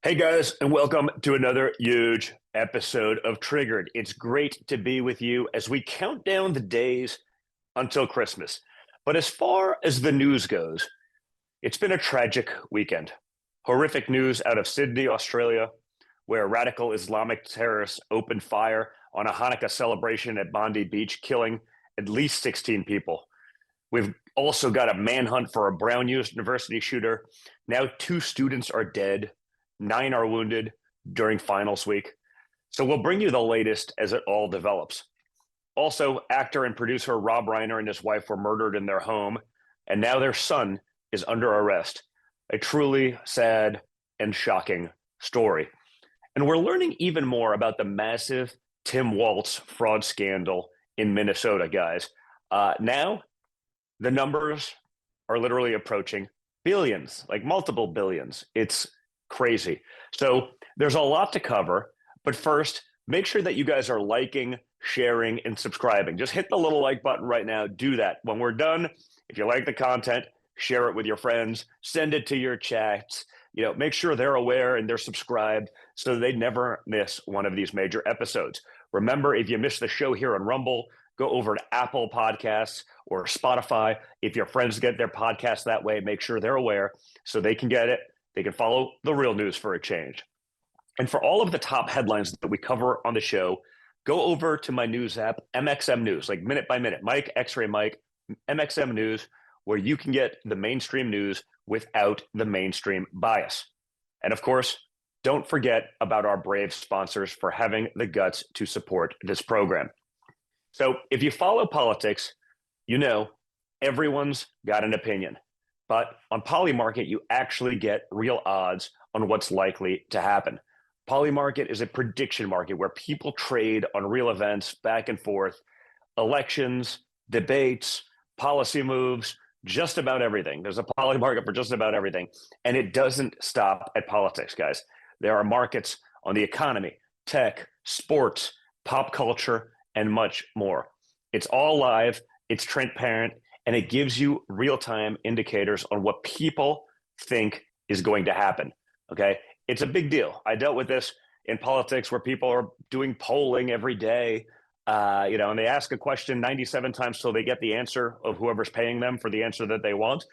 Hey guys, and welcome to another huge episode of Triggered. It's great to be with you as we count down the days until Christmas. But as far as the news goes, it's been a tragic weekend. Horrific news out of Sydney, Australia, where radical Islamic terrorists opened fire on a Hanukkah celebration at Bondi Beach, killing at least 16 people. We've also got a manhunt for a Brown University shooter. Now, two students are dead, nine are wounded during finals week. So we'll bring you the latest as it all develops. Also, actor and producer Rob Reiner and his wife were murdered in their home, and now their son is under arrest. A truly sad and shocking story. And we're learning even more about the massive Tim Walz fraud scandal in Minnesota, guys. Now, the numbers are literally approaching billions, like multiple billions. It's crazy. So there's a lot to cover. But first, make sure that you guys are liking, sharing, and subscribing. Just hit the little like button right now. Do that. When we're done, if you like the content, share it with your friends, send it to your chats. Make sure they're aware and they're subscribed so they never miss one of these major episodes. Remember, if you miss the show here on Rumble, go over to Apple Podcasts or Spotify. If your friends get their podcast that way, make sure they're aware so they can get it. They can follow the real news for a change. And for all of the top headlines that we cover on the show, go over to my news app, MXM News, like minute by minute, Mike, X-Ray Mike, MXM News, where you can get the mainstream news without the mainstream bias. And of course, don't forget about our brave sponsors for having the guts to support this program. So if you follow politics, you know everyone's got an opinion. But on Polymarket, you actually get real odds on what's likely to happen. Polymarket is a prediction market where people trade on real events back and forth, elections, debates, policy moves, just about everything. There's a poly market for just about everything. And it doesn't stop at politics, guys. There are markets on the economy, tech, sports, pop culture, and much more. It's all live, it's transparent, and it gives you real-time indicators on what people think is going to happen, okay? It's a big deal. I dealt with this in politics where people are doing polling every day, and they ask a question 97 times till they get the answer of whoever's paying them for the answer that they want,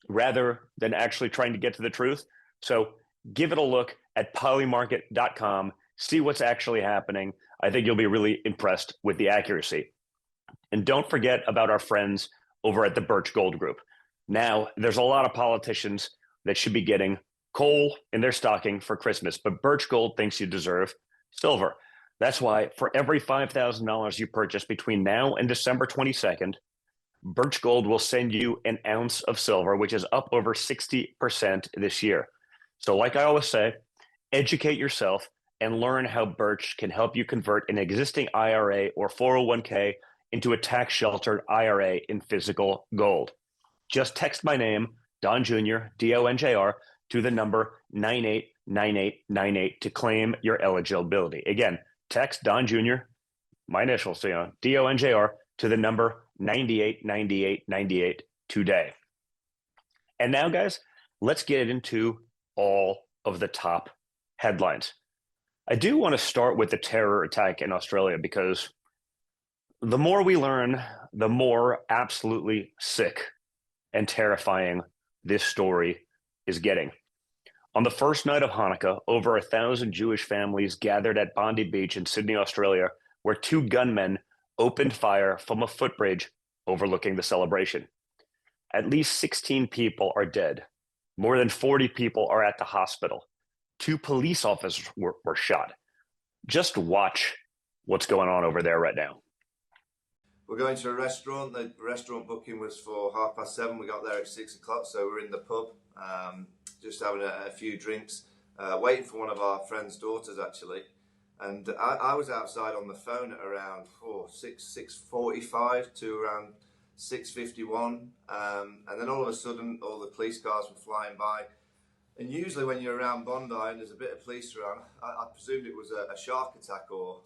rather than actually trying to get to the truth. So give it a look at polymarket.com, see what's actually happening. I think you'll be really impressed with the accuracy. And don't forget about our friends over at the Birch Gold Group. Now, there's a lot of politicians that should be getting coal in their stocking for Christmas, but Birch Gold thinks you deserve silver. That's why for every $5,000 you purchase between now and December 22nd, Birch Gold will send you an ounce of silver, which is up over 60% this year. So like I always say, educate yourself and learn how Birch can help you convert an existing IRA or 401k into a tax-sheltered IRA in physical gold. Just text my name, Don Jr., D-O-N-J-R, to the number 989898 to claim your eligibility. Again, text Don Jr., my initials, D-O-N-J-R, to the number 989898 today. And now, guys, let's get into all of the top headlines. I do want to start with the terror attack in Australia because the more we learn, the more absolutely sick and terrifying this story is getting. On the first night of Hanukkah, over 1,000 Jewish families gathered at Bondi Beach in Sydney, Australia, where two gunmen opened fire from a footbridge overlooking the celebration. At least 16 people are dead. More than 40 people are at the hospital. Two police officers were shot. Just watch what's going on over there right now. We're going to a restaurant. The restaurant booking was for 7:30. We got there at 6 o'clock, so we're in the pub, just having a few drinks, waiting for one of our friend's daughters, actually. And I was outside on the phone at around 6:45 to around 6:51, and then all of a sudden, all the police cars were flying by. And usually when you're around Bondi and there's a bit of police around, I presumed it was a shark attack or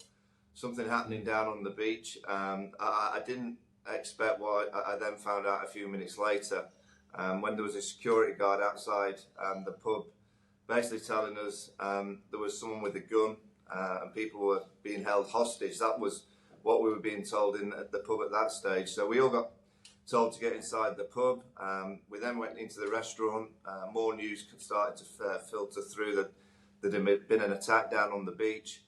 something happening down on the beach. I didn't expect what I then found out a few minutes later, when there was a security guard outside the pub basically telling us there was someone with a gun and people were being held hostage. That was what we were being told at the pub at that stage. So we all got told to get inside the pub. We then went into the restaurant. More news started to filter through that there had been an attack down on the beach.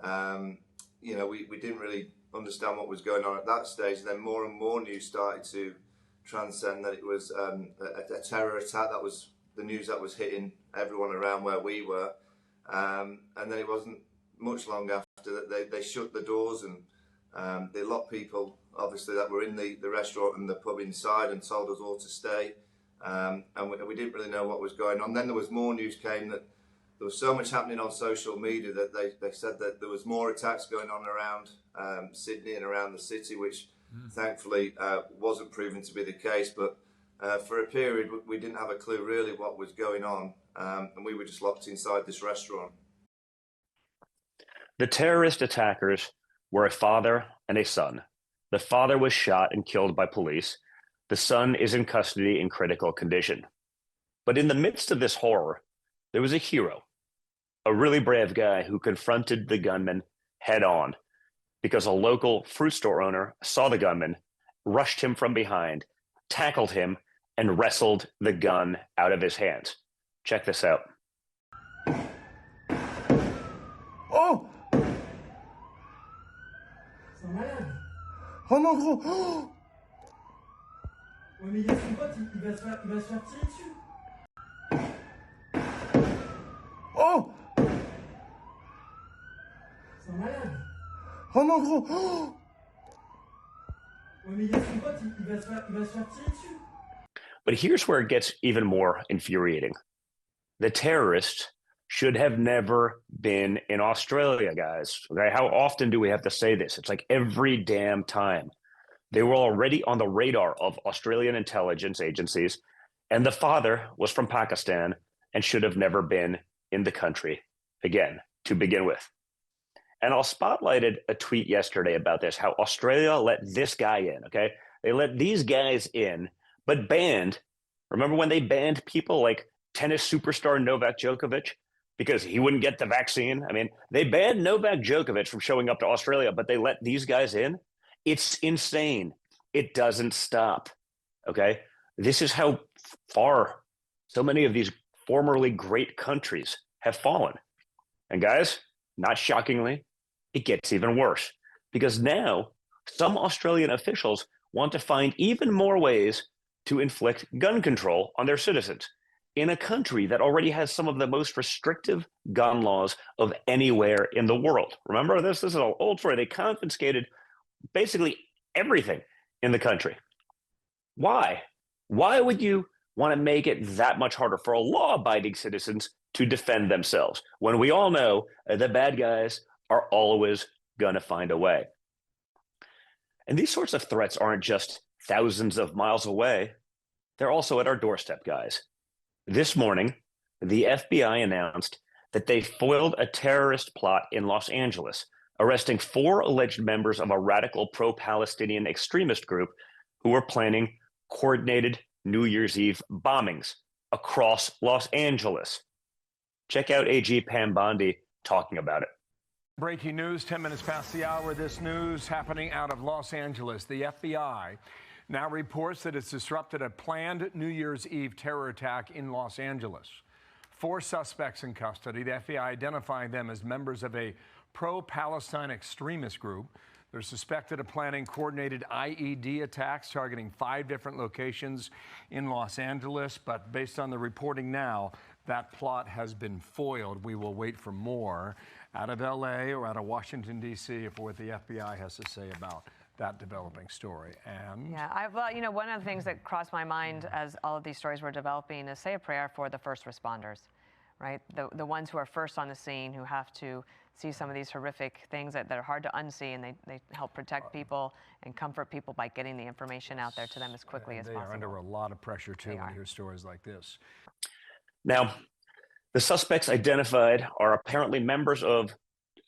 We didn't really understand what was going on at that stage. And then more and more news started to transcend that it was a terror attack. That was the news that was hitting everyone around where we were. And then it wasn't much long after that they shut the doors and they locked people, obviously, that were in the restaurant and the pub inside, and told us all to stay. And we didn't really know what was going on. Then there was more news came that there was so much happening on social media that they said that there was more attacks going on around Sydney and around the city, which thankfully wasn't proven to be the case. But for a period, we didn't have a clue really what was going on, and we were just locked inside this restaurant. The terrorist attackers were a father and a son. The father was shot and killed by police. The son is in custody in critical condition. But in the midst of this horror, there was a hero, a really brave guy who confronted the gunman head on because a local fruit store owner saw the gunman, rushed him from behind, tackled him, and wrestled the gun out of his hands. Check this out. Oh! C'est un malade. Oh non, gros! Oh! Ouais, mais il y a son pote, il va se faire tirer dessus. Oh! C'est un malade. Oh non, gros! Oh! Ouais, mais il y a son pote, il va se faire tirer dessus. But here's where it gets even more infuriating. The terrorists should have never been in Australia, guys. Okay, how often do we have to say this? It's like every damn time. They were already on the radar of Australian intelligence agencies, and the father was from Pakistan and should have never been in the country again to begin with. And I'll spotlighted a tweet yesterday about this, how Australia let this guy in, okay? They let these guys in, but banned, remember when they banned people like tennis superstar Novak Djokovic because he wouldn't get the vaccine? I mean, they banned Novak Djokovic from showing up to Australia, but they let these guys in? It's insane. It doesn't stop, okay? This is how far so many of these formerly great countries have fallen. And guys, not shockingly, it gets even worse because now some Australian officials want to find even more ways to inflict gun control on their citizens in a country that already has some of the most restrictive gun laws of anywhere in the world. Remember this? This is an old story. They confiscated basically everything in the country. Why? Why would you want to make it that much harder for law-abiding citizens to defend themselves when we all know the bad guys are always going to find a way? And these sorts of threats aren't just thousands of miles away. They're also at our doorstep, guys. This morning, the FBI announced that they foiled a terrorist plot in Los Angeles, arresting 4 alleged members of a radical pro-Palestinian extremist group who were planning coordinated New Year's Eve bombings across Los Angeles. Check out AG Pam Bondi talking about it. Breaking news, 10 minutes past the hour. This news happening out of Los Angeles. The FBI now reports that it's disrupted a planned New Year's Eve terror attack in Los Angeles. 4 suspects in custody, the FBI identifying them as members of a pro-Palestine extremist group. They're suspected of planning coordinated IED attacks targeting 5 different locations in Los Angeles. But based on the reporting now, that plot has been foiled. We will wait for more out of LA or out of Washington, D.C. for what the FBI has to say about that developing story. And yeah, one of the things that crossed my mind as all of these stories were developing is say a prayer for the first responders, right? The ones who are first on the scene, who have to see some of these horrific things that are hard to unsee, and they help protect people and comfort people by getting the information out there to them as quickly as possible. They are under a lot of pressure, too, when you hear stories like this. Now, the suspects identified are apparently members of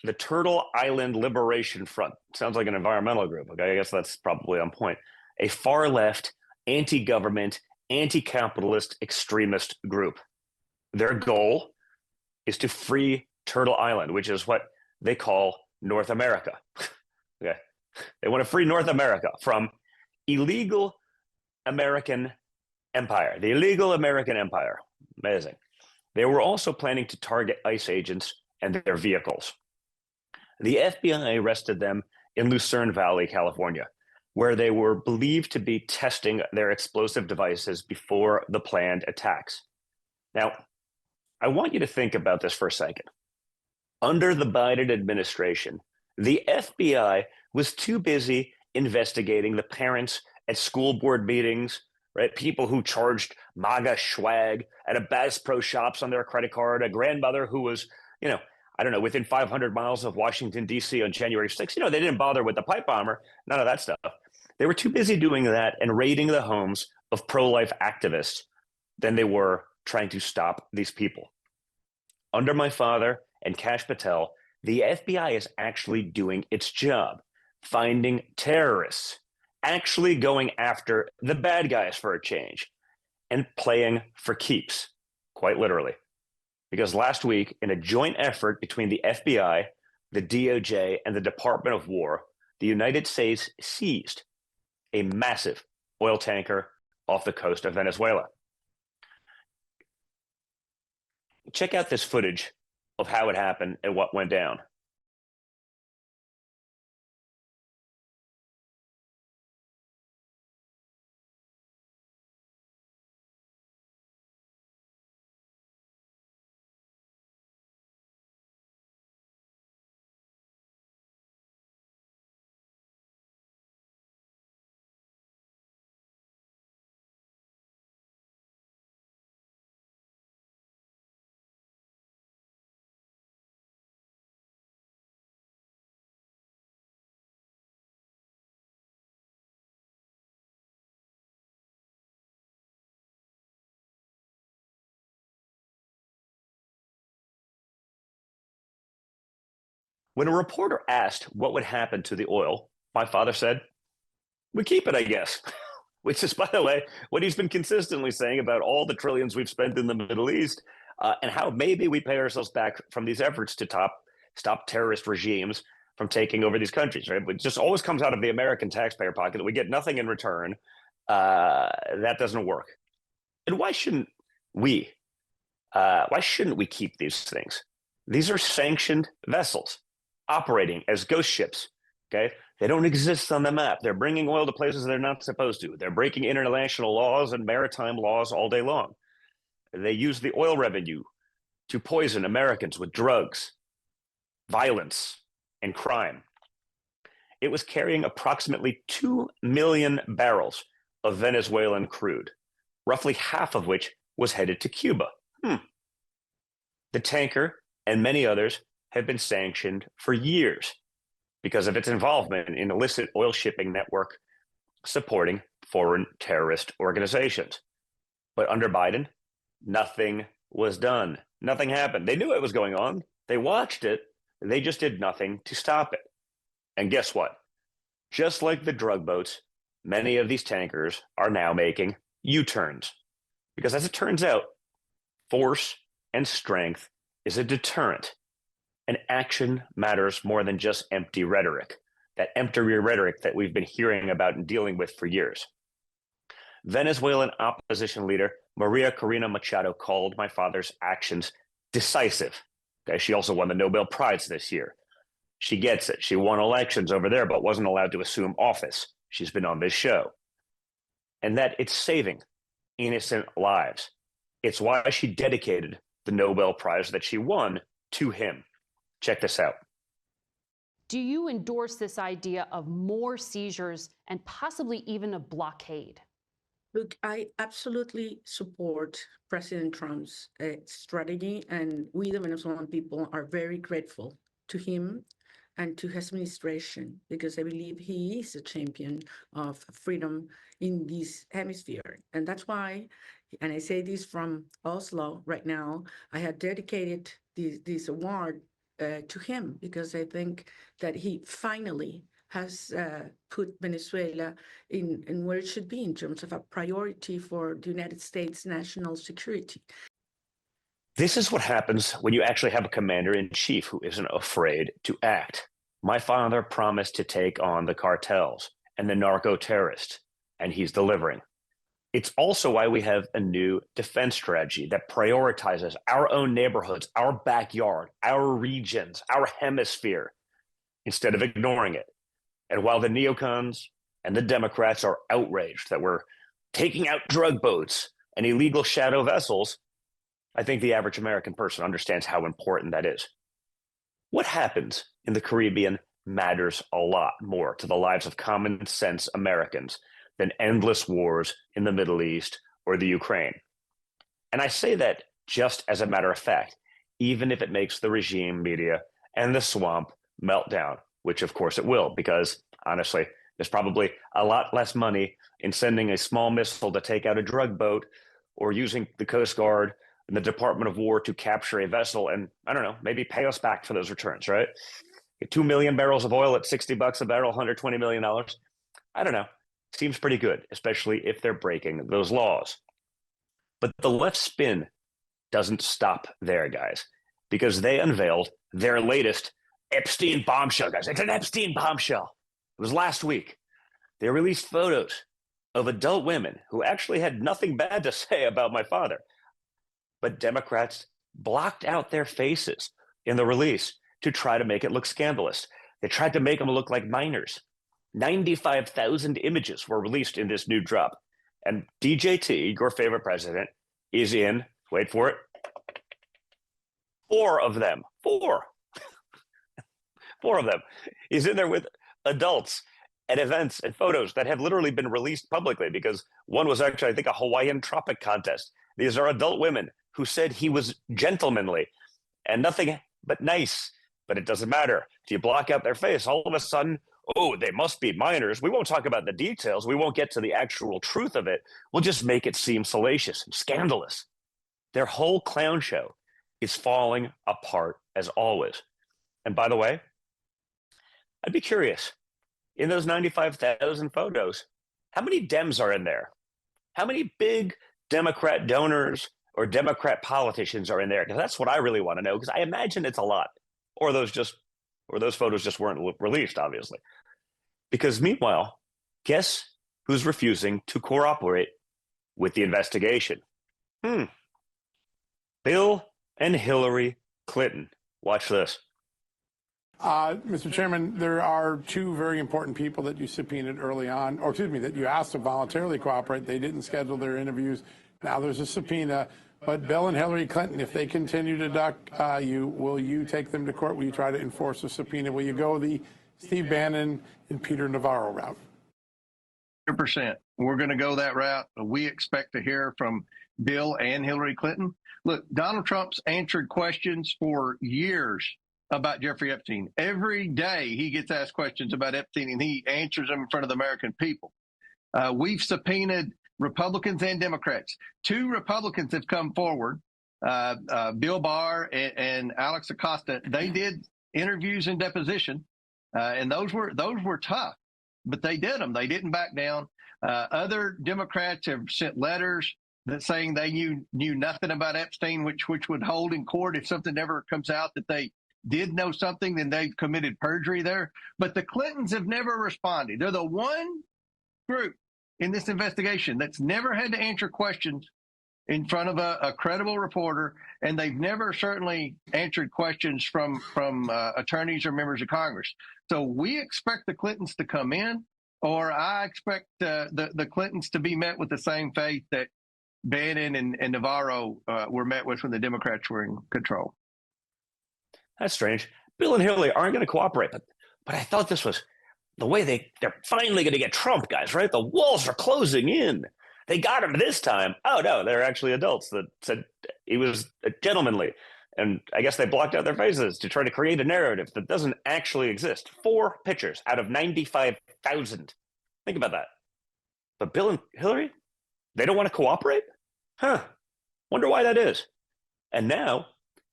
the Turtle Island Liberation Front. Sounds like an environmental group. Okay, I guess that's probably on point. A far-left, anti-government, anti-capitalist extremist group. Their goal is to free Turtle Island, which is what they call North America. Okay. They want to free North America from illegal American empire, the illegal American empire. Amazing. They were also planning to target ICE agents and their vehicles. The FBI arrested them in Lucerne Valley, California, where they were believed to be testing their explosive devices before the planned attacks. Now, I want you to think about this for a second. Under the Biden administration, the FBI was too busy investigating the parents at school board meetings, right? People who charged MAGA swag at a Bass Pro Shops on their credit card, a grandmother who was, I don't know, within 500 miles of Washington, D.C. on January 6th. They didn't bother with the pipe bomber, none of that stuff. They were too busy doing that and raiding the homes of pro-life activists than they were trying to stop these people. Under my father and Kash Patel, the FBI is actually doing its job, finding terrorists, actually going after the bad guys for a change, and playing for keeps, quite literally. Because last week, in a joint effort between the FBI, the DOJ, and the Department of War, the United States seized a massive oil tanker off the coast of Venezuela. Check out this footage of how it happened and what went down. When a reporter asked what would happen to the oil, my father said, "We keep it, I guess." Which is, by the way, what he's been consistently saying about all the trillions we've spent in the Middle East, and how maybe we pay ourselves back from these efforts to stop terrorist regimes from taking over these countries, right? But it just always comes out of the American taxpayer pocket that we get nothing in return. That doesn't work. And why shouldn't we? Why shouldn't we keep these things? These are sanctioned vessels operating as ghost ships. Okay, they don't exist on the map. They're bringing oil to places they're not supposed to. They're breaking international laws and maritime laws all day long. They use the oil revenue to poison Americans with drugs, violence, and crime. It was carrying approximately 2 million barrels of Venezuelan crude, roughly half of which was headed to Cuba. The tanker and many others have been sanctioned for years because of its involvement in illicit oil shipping network supporting foreign terrorist organizations. But under Biden, nothing was done. Nothing happened. They knew it was going on. They watched it. They just did nothing to stop it. And guess what? Just like the drug boats, many of these tankers are now making U-turns. Because as it turns out, force and strength is a deterrent. And action matters more than just empty rhetoric, that empty rhetoric that we've been hearing about and dealing with for years. Venezuelan opposition leader Maria Corina Machado called my father's actions decisive. Okay, she also won the Nobel Prize this year. She gets it. She won elections over there, but wasn't allowed to assume office. She's been on this show. And that it's saving innocent lives. It's why she dedicated the Nobel Prize that she won to him. Check this out. Do you endorse this idea of more seizures and possibly even a blockade? Look, I absolutely support President Trump's strategy, and we, the Venezuelan people, are very grateful to him and to his administration, because I believe he is a champion of freedom in this hemisphere. And that's why, and I say this from Oslo right now, I had dedicated this award to him, because I think that he finally has put Venezuela in where it should be in terms of a priority for the United States national security. This is what happens when you actually have a commander-in-chief who isn't afraid to act. My father promised to take on the cartels and the narco-terrorists, and he's delivering. It's also why we have a new defense strategy that prioritizes our own neighborhoods, our backyard, our regions, our hemisphere, instead of ignoring it. And while the neocons and the Democrats are outraged that we're taking out drug boats and illegal shadow vessels, I think the average American person understands how important that is. What happens in the Caribbean matters a lot more to the lives of common sense Americans than endless wars in the Middle East or the Ukraine. And I say that just as a matter of fact, even if it makes the regime media and the swamp melt down, which of course it will, because honestly, there's probably a lot less money in sending a small missile to take out a drug boat or using the Coast Guard and the Department of War to capture a vessel and, I don't know, maybe pay us back for those returns, right? 2 million barrels of oil at $60 a barrel, $120 million. I don't know. Seems pretty good, especially if they're breaking those laws. But the left spin doesn't stop there, guys, because they unveiled their latest Epstein bombshell, guys. It's an Epstein bombshell. It was last week. They released photos of adult women who actually had nothing bad to say about my father. But Democrats blocked out their faces in the release to try to make it look scandalous. They tried to make them look like minors. 95,000 images were released in this new drop. And DJT, your favorite president, is in, wait for it, 4 of them. 4. 4 of them. He's in there with adults at events and photos that have literally been released publicly, because one was actually, I think, a Hawaiian tropic contest. These are adult women who said he was gentlemanly and nothing but nice. But it doesn't matter. If you block out their face, all of a sudden, oh, they must be minors. We won't talk about the details. We won't get to the actual truth of it. We'll just make it seem salacious and scandalous. Their whole clown show is falling apart as always. And by the way, I'd be curious, in those 95,000 photos, how many Dems are in there? How many big Democrat donors or Democrat politicians are in there? Because that's what I really want to know, because I imagine it's a lot. Or those photos just weren't released, obviously. Because meanwhile, guess who's refusing to cooperate with the investigation? Bill and Hillary Clinton. Watch this. Mr. Chairman, there are 2 very important people that you subpoenaed early on, or excuse me, that you asked to voluntarily cooperate. They didn't schedule their interviews. Now there's a subpoena. But Bill and Hillary Clinton, if they continue to duck you, will you take them to court? Will you try to enforce a subpoena? Will you go the Steve Bannon and Peter Navarro route? 100%. We're going to go that route. We expect to hear from Bill and Hillary Clinton. Look, Donald Trump's answered questions for years about Jeffrey Epstein. Every day he gets asked questions about Epstein, and he answers them in front of the American people. We've subpoenaed Republicans and Democrats. 2 Republicans have come forward, Bill Barr and Alex Acosta. They did interviews and deposition, and those were tough, but they did them. They didn't back down. Other Democrats have sent letters that saying they knew nothing about Epstein, which would hold in court if something ever comes out that they did know something, then they've committed perjury there. But the Clintons have never responded. They're the one group in this investigation that's never had to answer questions in front of a credible reporter, and they've never certainly answered questions from attorneys or members of Congress. So we expect the Clintons to come in, or I expect the Clintons to be met with the same fate that Bannon and Navarro were met with when the Democrats were in control. That's strange. Bill and Hillary aren't going to cooperate, but I thought this was the way they're finally going to get Trump, guys, right? The walls are closing in. They got him this time. Oh, no, they're actually adults that said he was gentlemanly. And I guess they blocked out their faces to try to create a narrative that doesn't actually exist. 4 pictures out of 95,000. Think about that. But Bill and Hillary, they don't want to cooperate? Wonder why that is. And now,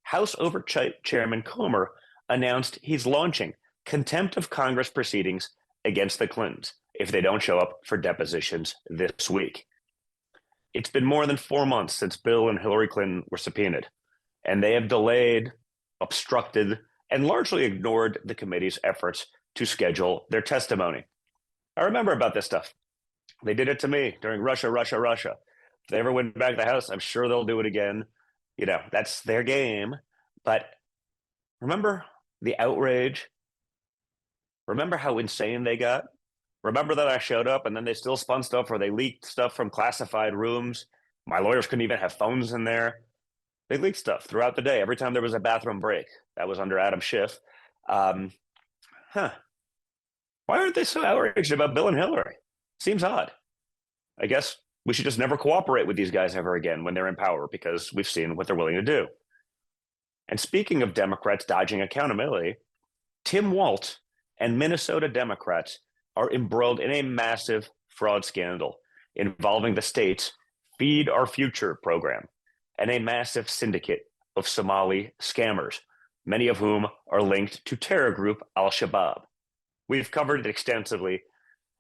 House Oversight Chairman Comer announced he's launching contempt of Congress proceedings against the Clintons if they don't show up for depositions this week. It's been more than 4 months since Bill and Hillary Clinton were subpoenaed. and they have delayed, obstructed, and largely ignored the committee's efforts to schedule their testimony. I remember about this stuff. They did it to me during Russia. If they ever win back the House, I'm sure they'll do it again. You know, that's their game. But remember the outrage? Remember how insane they got? Remember that I showed up and then they still spun stuff or they leaked stuff from classified rooms? My lawyers couldn't even have phones in there. They leaked stuff throughout the day. Every time there was a bathroom break, that was under Adam Schiff. Why aren't they so outraged about Bill and Hillary? Seems odd. I guess we should just never cooperate with these guys ever again when they're in power, because we've seen what they're willing to do. And speaking of Democrats dodging accountability, Tim Walz and Minnesota Democrats are embroiled in a massive fraud scandal involving the state's Feed Our Future program and a massive syndicate of Somali scammers, many of whom are linked to terror group Al-Shabaab. We've covered it extensively,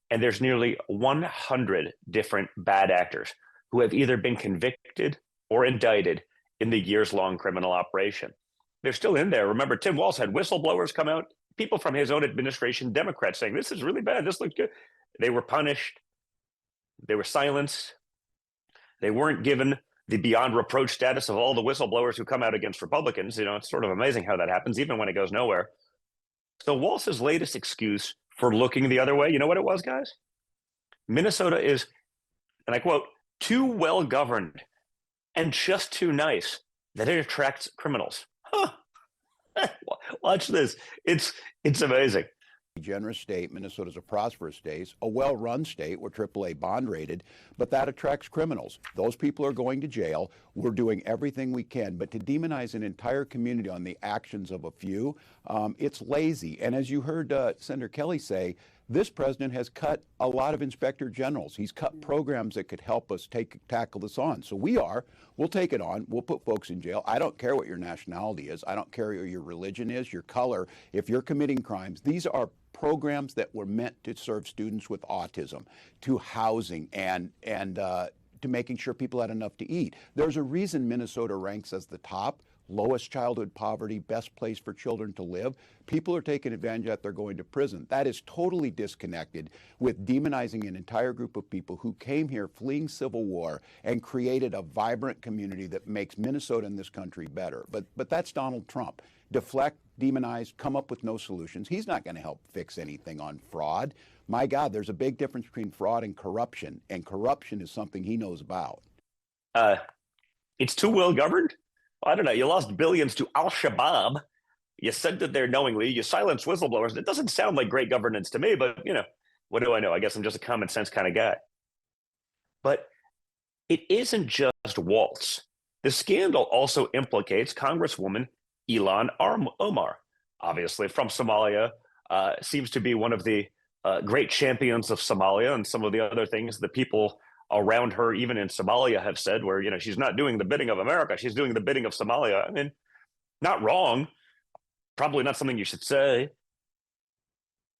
and there's nearly 100 different bad actors who have either been convicted or indicted in the years-long criminal operation. They're still in there. Remember, Tim Walz had whistleblowers come out, people from his own administration, Democrats, saying, this is really bad, this looked good. They were punished. They were silenced. They weren't given the beyond reproach status of all the whistleblowers who come out against Republicans. You know, it's sort of amazing how that happens, even when it goes nowhere. So Walz's latest excuse for looking the other way, you know what it was, guys? Minnesota is, and I quote, too well governed and just too nice that it attracts criminals. Huh. Watch this. It's amazing. Generous state. Minnesota's a prosperous state, a well-run state. We're AAA bond rated, but that attracts criminals. Those people are going to jail. We're doing everything we can, but to demonize an entire community on the actions of a few, it's lazy. And as you heard Senator Kelly say, this president has cut a lot of inspector generals. He's cut programs that could help us tackle this on. So we'll take it on. We'll put folks in jail. I don't care what your nationality is. I don't care what your religion is, your color. If you're committing crimes, these are programs that were meant to serve students with autism, to housing, and to making sure people had enough to eat. There's a reason Minnesota ranks as the top, lowest childhood poverty, best place for children to live. People are taking advantage of that. They're going to prison. That is totally disconnected with demonizing an entire group of people who came here fleeing civil war and created a vibrant community that makes Minnesota and this country better. But that's Donald Trump. Deflect, demonize, come up with no solutions. He's not going to help fix anything on fraud. My God, there's a big difference between fraud and corruption is something he knows about. It's too well governed? I don't know. You lost billions to Al-Shabaab. You sent it there knowingly. You silenced whistleblowers. It doesn't sound like great governance to me, but, you know, what do I know? I guess I'm just a common sense kind of guy. But it isn't just Walz. The scandal also implicates Congresswoman Ilhan Omar, obviously from Somalia, seems to be one of the great champions of Somalia and some of the other things the people around her, even in Somalia, have said, where, you know, she's not doing the bidding of America, she's doing the bidding of Somalia. I mean, not wrong, probably not something you should say.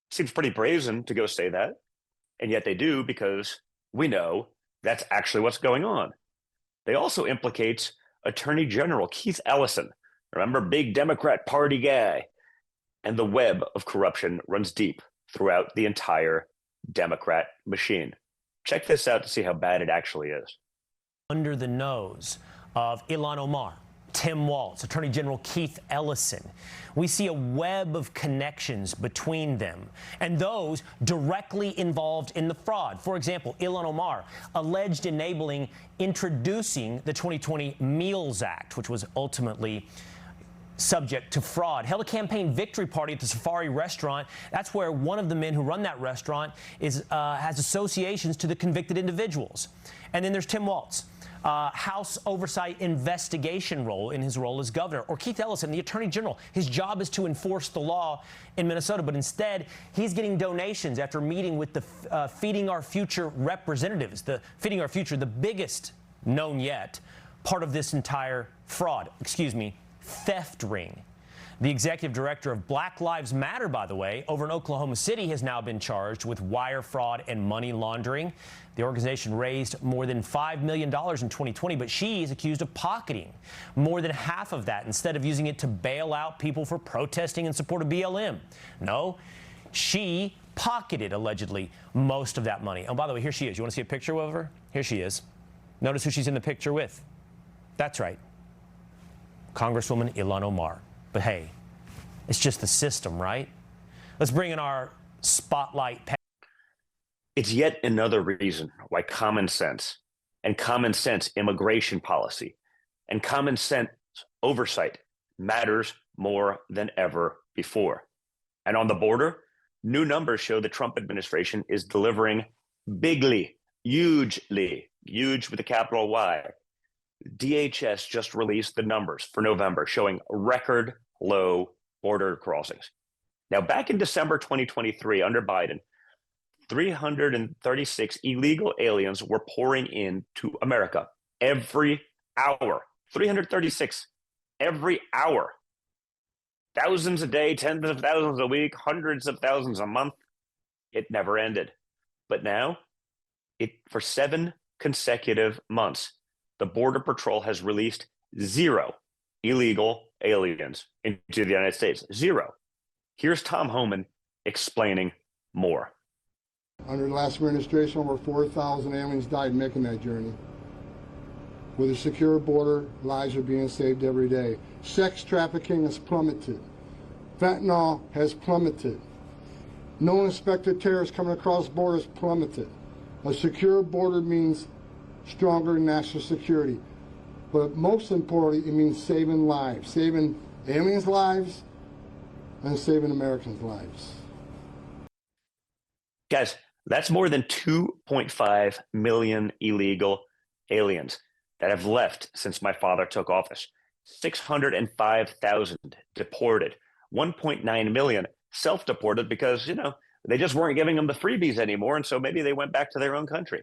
Seems pretty brazen to go say that, and yet they do, because we know that's actually what's going on. They also implicates Attorney General Keith Ellison, remember, big Democrat Party guy, and the web of corruption runs deep throughout the entire Democrat machine. Check this out to see how bad it actually is. Under the nose of Ilhan Omar, Tim Walz, Attorney General Keith Ellison, we see a web of connections between them and those directly involved in the fraud. For example, Ilhan Omar alleged enabling introducing the 2020 Meals Act, which was ultimately subject to fraud, held a campaign victory party at the Safari restaurant. That's where one of the men who run that restaurant has associations to the convicted individuals. And then there's Tim Walz, House Oversight Investigation role in his role as governor, or Keith Ellison, the Attorney General. His job is to enforce the law in Minnesota, but instead he's getting donations after meeting with the Feeding Our Future representatives. The Feeding Our Future, the biggest known yet part of this entire theft ring. The executive director of Black Lives Matter, by the way, over in Oklahoma City, has now been charged with wire fraud and money laundering. The organization raised more than $5 million in 2020, but she is accused of pocketing more than half of that instead of using it to bail out people for protesting in support of BLM. No, she pocketed, allegedly, most of that money. Oh, by the way, here she is. You want to see a picture of her? Here she is. Notice who she's in the picture with. That's right. Congresswoman Ilhan Omar. But hey, it's just the system, right? Let's bring in our spotlight. It's yet another reason why common sense immigration policy and common sense oversight matters more than ever before. And on the border, new numbers show the Trump administration is delivering bigly, hugely, huge with a capital Y. DHS just released the numbers for November showing record low border crossings. Now, back in December 2023, under Biden, 336 illegal aliens were pouring into America every hour. 336 every hour. Thousands a day, tens of thousands a week, hundreds of thousands a month. It never ended. But now, for 7 consecutive months, the Border Patrol has released 0 illegal aliens into the United States. 0. Here's Tom Homan explaining more. Under the last administration, over 4,000 aliens died making that journey. With a secure border, lives are being saved every day. Sex trafficking has plummeted. Fentanyl has plummeted. No inspected terrorists coming across borders plummeted. A secure border means stronger national security. But most importantly, it means saving lives, saving aliens' lives and saving Americans' lives. Guys, that's more than 2.5 million illegal aliens that have left since my father took office. 605,000 deported, 1.9 million self-deported because, they just weren't giving them the freebies anymore, and so maybe they went back to their own country.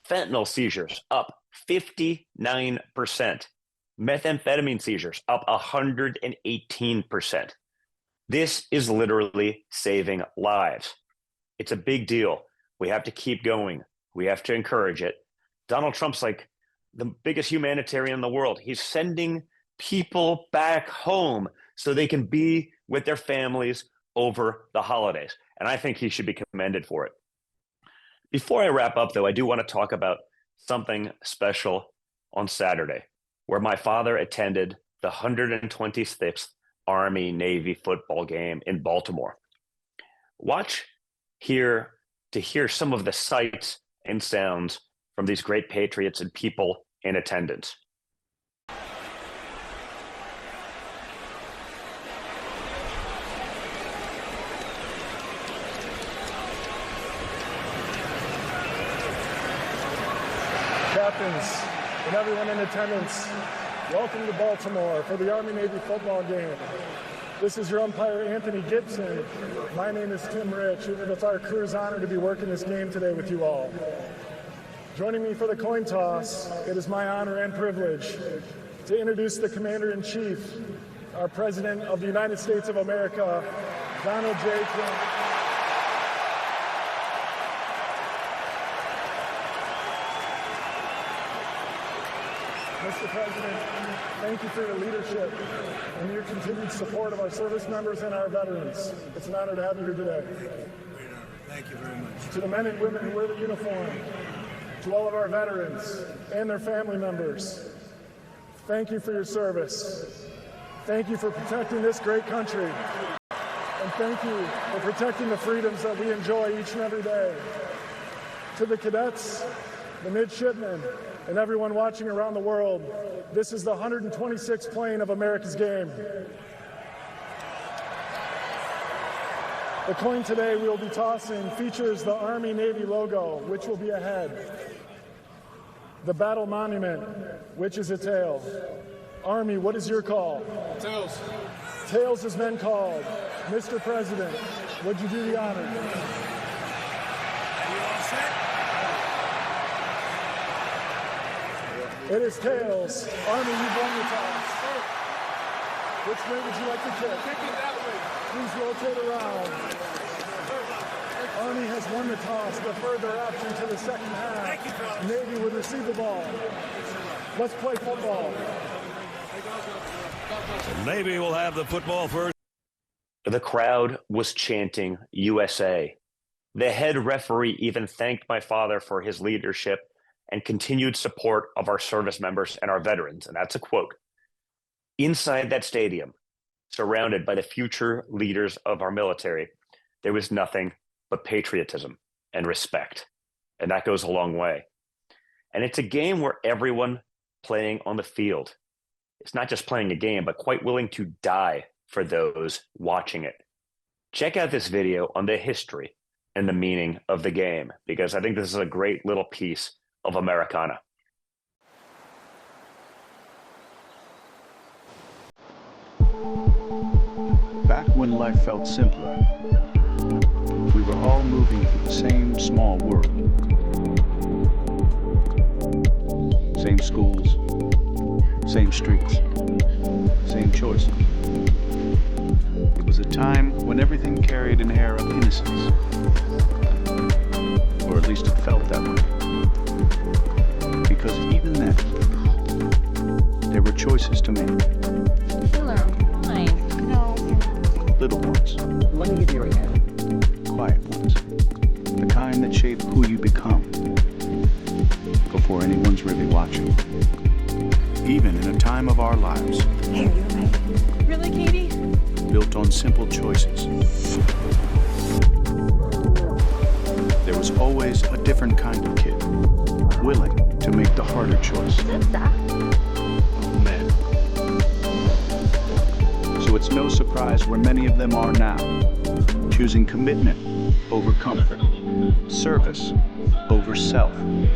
Fentanyl seizures up 59%. Methamphetamine seizures up 118%. This is literally saving lives. It's a big deal. We have to keep going. We have to encourage it. Donald Trump's like the biggest humanitarian in the world. He's sending people back home so they can be with their families over the holidays. And I think he should be commended for it. Before I wrap up, though, I do want to talk about something special on Saturday, where my father attended the 126th Army-Navy football game in Baltimore. Watch here to hear some of the sights and sounds from these great patriots and people in attendance. Captains and everyone in attendance, welcome to Baltimore for the Army-Navy football game. This is your umpire, Anthony Gibson. My name is Tim Rich, and it's our crew's honor to be working this game today with you all. Joining me for the coin toss, it is my honor and privilege to introduce the Commander-in-Chief, our President of the United States of America, Donald J. Trump. Mr. President, thank you for your leadership and your continued support of our service members and our veterans. It's an honor to have you here today. Thank you very much. To the men and women who wear the uniform, to all of our veterans and their family members, thank you for your service. Thank you for protecting this great country. And thank you for protecting the freedoms that we enjoy each and every day. To the cadets, the midshipmen, and everyone watching around the world, this is the 126th plane of America's game. The coin today we will be tossing features the Army-Navy logo, which will be a head. The battle monument, which is a tail. Army, what is your call? Tails. Tails has been called. Mr. President, would you do the honor? It is tails. Army, you've won the toss. Which way would you like to kick? Kick it that way. Please rotate around. Army has won the toss, the further option to the second half. Navy would receive the ball. Let's play football. Navy will have the football first. The crowd was chanting USA. The head referee even thanked my father for his leadership and continued support of our service members and our veterans. And that's a quote. Inside that stadium, surrounded by the future leaders of our military, there was nothing but patriotism and respect. And that goes a long way. And it's a game where everyone playing on the field, it's not just playing a game, but quite willing to die for those watching it. Check out this video on the history and the meaning of the game, because I think this is a great little piece of Americana. Back when life felt simpler, we were all moving through the same small world. Same schools, same streets, same choices. It was a time when everything carried an air of innocence. Or at least it felt that way. Because even then, there were choices to make. Hello. Hi. No. Little ones. Let me give you a hand. Quiet ones. The kind that shape who you become before anyone's really watching. Even in a time of our lives. Hey, are you okay? Really, Katie? Built on simple choices. There was always a different kind of kid, willing to make the harder choice. Oh man. So it's no surprise where many of them are now, choosing commitment over comfort, service over self,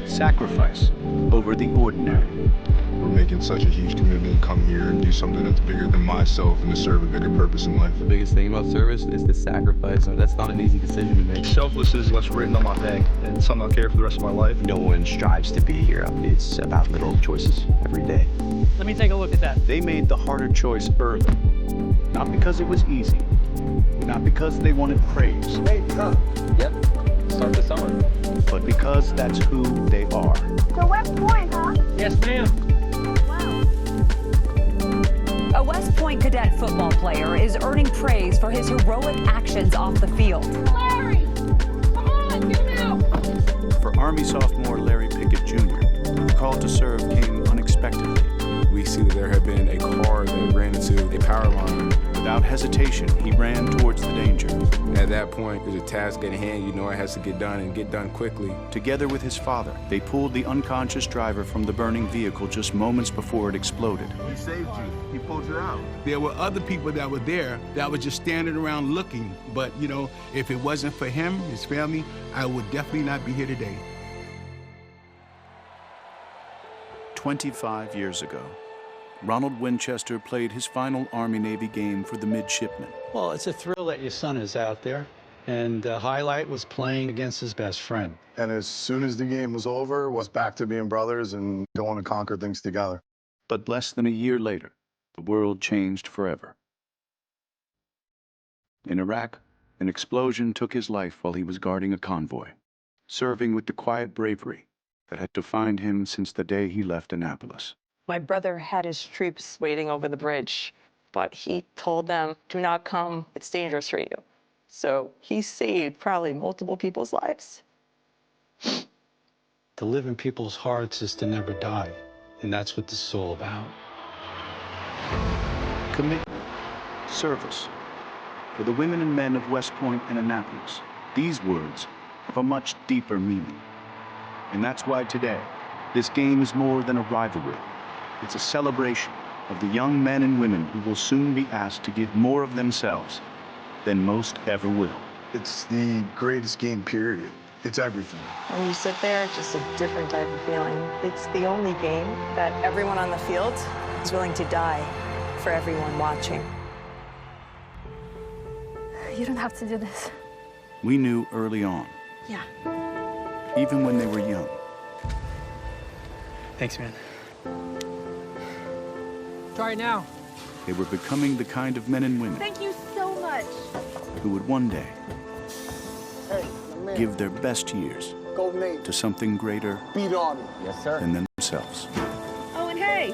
sacrifice over the ordinary. For making such a huge commitment to come here and do something that's bigger than myself and to serve a bigger purpose in life. The biggest thing about service is the sacrifice. That's not an easy decision to make. Selfless is what's written on my back and something I'll carry for the rest of my life. No one strives to be a hero. It's about little choices every day. Let me take a look at that. They made the harder choice early. Not because it was easy. Not because they wanted praise. Hey, yep. Start the summer. But because that's who they are. So West Point, huh? Yes, ma'am. A West Point cadet football player is earning praise for his heroic actions off the field. Larry! Come on, get him out! For Army sophomore Larry Pickett Jr., the call to serve came unexpectedly. We see that there had been a car that ran into a power line. Without hesitation, he ran towards the danger. At that point, there's a task at hand. You know it has to get done and get done quickly. Together with his father, they pulled the unconscious driver from the burning vehicle just moments before it exploded. He saved you. He pulled you out. There were other people that were there that were just standing around looking. But, you know, if it wasn't for him, his family, I would definitely not be here today. 25 years ago, Ronald Winchester played his final Army-Navy game for the midshipmen. Well, it's a thrill that your son is out there, and the highlight was playing against his best friend. And as soon as the game was over, was back to being brothers and going to conquer things together. But less than a year later, the world changed forever. In Iraq, an explosion took his life while he was guarding a convoy, serving with the quiet bravery that had defined him since the day he left Annapolis. My brother had his troops waiting over the bridge, but he told them, do not come, it's dangerous for you. So he saved probably multiple people's lives. To live in people's hearts is to never die, and that's what this is all about. Commitment, service. For the women and men of West Point and Annapolis, these words have a much deeper meaning. And that's why today, this game is more than a rivalry. It's a celebration of the young men and women who will soon be asked to give more of themselves than most ever will. It's the greatest game, period. It's everything. When you sit there, it's just a different type of feeling. It's the only game that everyone on the field is willing to die for everyone watching. You don't have to do this. We knew early on, Yeah. even when they were young, Thanks, man. Try it now. They were becoming the kind of men and women Thank you so much. who would one day give their best years to something greater than themselves. Oh, and hey,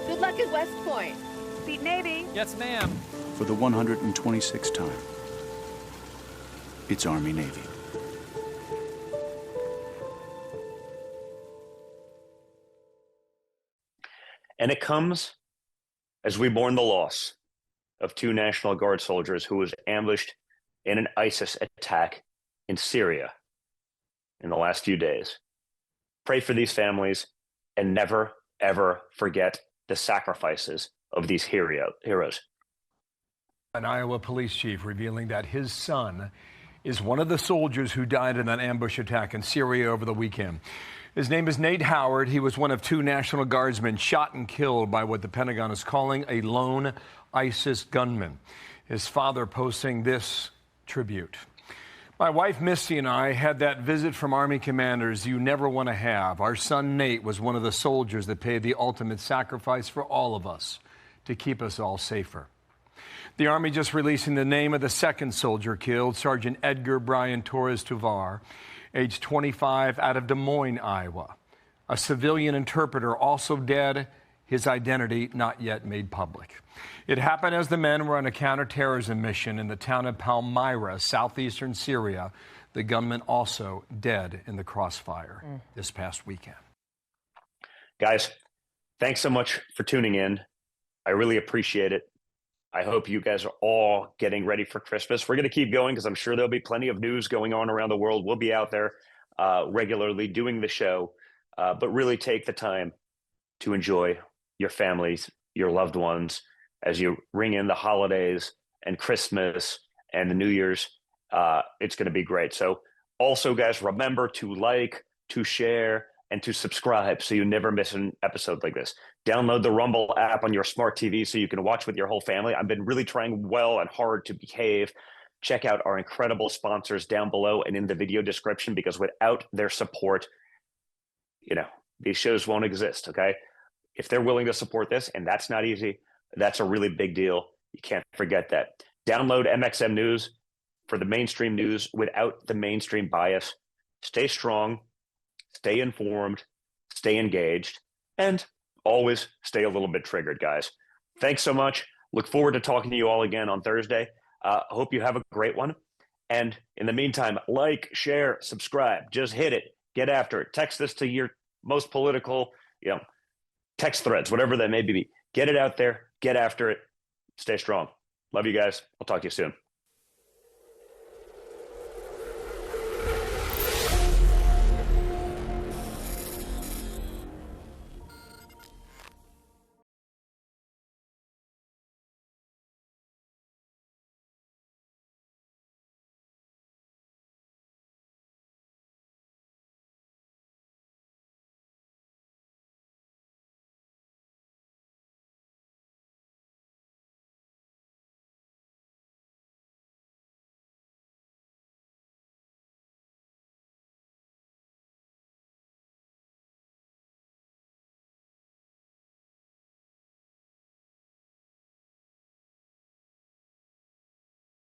good luck at West Point. Beat Navy. Yes, ma'am. For the 126th time, it's Army-Navy. And it comes as we mourn the loss of 2 National Guard soldiers who was ambushed in an ISIS attack in Syria in the last few days. Pray for these families and never, ever forget the sacrifices of these heroes. An Iowa police chief revealing that his son is one of the soldiers who died in that ambush attack in Syria over the weekend. His name is Nate Howard. He was one of 2 National Guardsmen shot and killed by what the Pentagon is calling a lone ISIS gunman. His father posting this tribute. My wife Misty and I had that visit from Army commanders you never want to have. Our son Nate was one of the soldiers that paid the ultimate sacrifice for all of us to keep us all safer. The Army just releasing the name of the 2nd soldier killed, Sergeant Edgar Brian Torres Tovar, age 25, out of Des Moines, Iowa. A civilian interpreter also dead, his identity not yet made public. It happened as the men were on a counterterrorism mission in the town of Palmyra, southeastern Syria. The gunman also dead in the crossfire this past weekend. Guys, thanks so much for tuning in. I really appreciate it. I hope you guys are all getting ready for Christmas. We're going to keep going because I'm sure there'll be plenty of news going on around the world. We'll be out there regularly doing the show, but really take the time to enjoy your families, your loved ones, as you ring in the holidays and Christmas and the New Year's. It's going to be great. So also, guys, remember to like, to share, and to subscribe so you never miss an episode like this. Download the Rumble app on your smart TV so you can watch with your whole family. I've been really trying well and hard to behave. Check out our incredible sponsors down below and in the video description, because without their support, these shows won't exist, okay? If they're willing to support this, and that's not easy, that's a really big deal. You can't forget that. Download MXM News for the mainstream news without the mainstream bias. Stay strong, stay informed, stay engaged, and always stay a little bit triggered, guys. Thanks so much. Look forward to talking to you all again on Thursday. Hope you have a great one. And in the meantime, like, share, subscribe. Just hit it. Get after it. Text this to your most political, text threads, whatever that may be. Get it out there. Get after it. Stay strong. Love you guys. I'll talk to you soon.